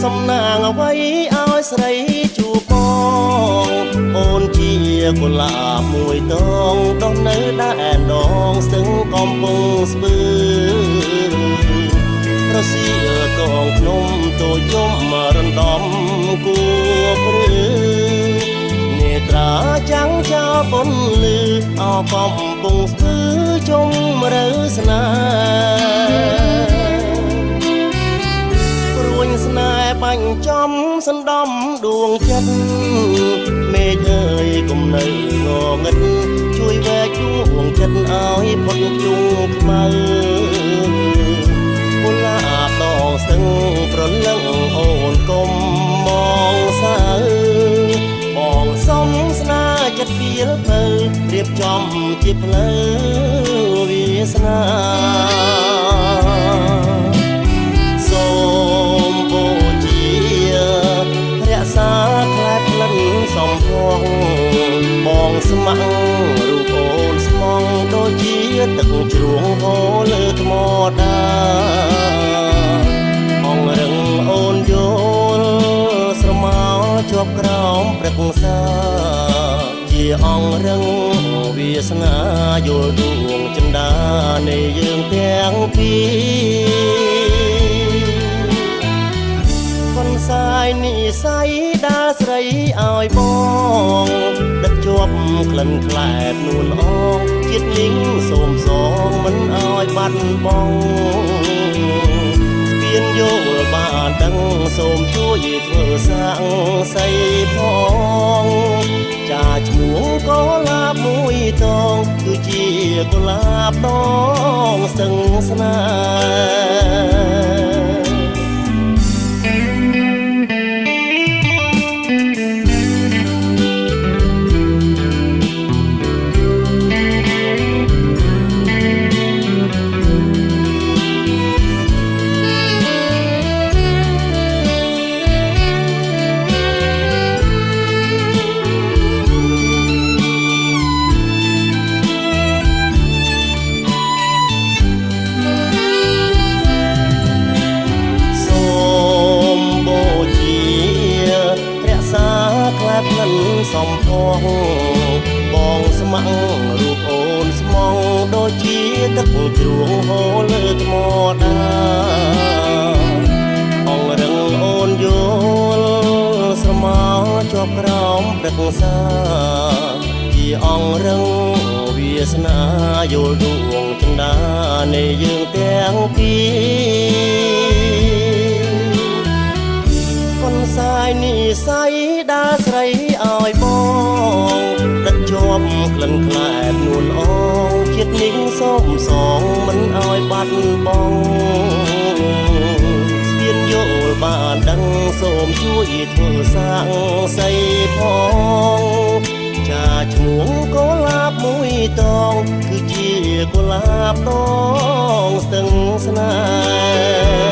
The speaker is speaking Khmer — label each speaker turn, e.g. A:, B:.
A: សំណាងអ្វីឲ្យស្រីជួបបងអូនជាកុលាបមួយតងដុះនៅដែនដងស្ទឹងកំពង់ស្ពឺរសៀលកងភ្នំតូចយំរំដំគួព្រឺនេត្រាចាំងចោលពន្លឺអោកំពង់ស្ពឺជុំរើស្នេហ៍ព្រួញស្នេហ៍បាញ់ចំសណ្ដំដួងចិត្តមេឃអើយកុំនៅងងឹតជួយវែកដួងចិត្តឲ្យផុតភ្យុងខ្មៅកុលាបដងស្ទឹងប្រលឹងអូនកុំមងសៅបងសុំស្នាចិត្តពីលពៅរៀបចំជាផ្លូវវាសនាសូមបូជារក្សាខ្លែផ្លិនសំភងបងស្ម័គ្ររូបអូនស្មងដូចជាទឹកជ្រោងហូរលើថ្មដាអងរឹងអូនយល់ស្រមោលជាប់ក្រោមព្រឹក្សាជាអងរឹងវាសនាយល់ដួងចិន្តានៃយើងទាំងពីរកនសាយនិស័យដាស្រីឲ្យបងដឹកជាប់ក្លិនខ្លែបនួនអងជាតិលីងសូមសងមិនឲ្យបាត់បង់ស្ពានយល់បានដឹងសូមជួយធ្វើសាំងសីផងចាឈ្មោះកុលាបមួយតងគឺជាកុលាបដងស្ទឹងស្នេហ៍ផ្លិនសំភងបងស្ម័គ្ររូបអូនស្មងដូចជាទឹកជ្រោងហូរលើថ្មដាអងរឹងអូនយល់ស្រមោលជាប់ក្រោមព្រឹក្សាជាអងរឹងវាសនាយល់ដួងចិន្តានៃយើងទាំងពីរកនសាយនិស័យដាស្រីឲ្យបងដឹកជាប់ក្លិនខ្លែបនួនអងជាតិនេះសូមសងមិនឲ្យបាត់បង់ស្ពានយល់បានដឹងសូមជួយធ្វើសាំងសីផងចាឈ្មោះកុលាបមួយតងគឺជាកុលាបដងស្ទឹងស្នេហ៍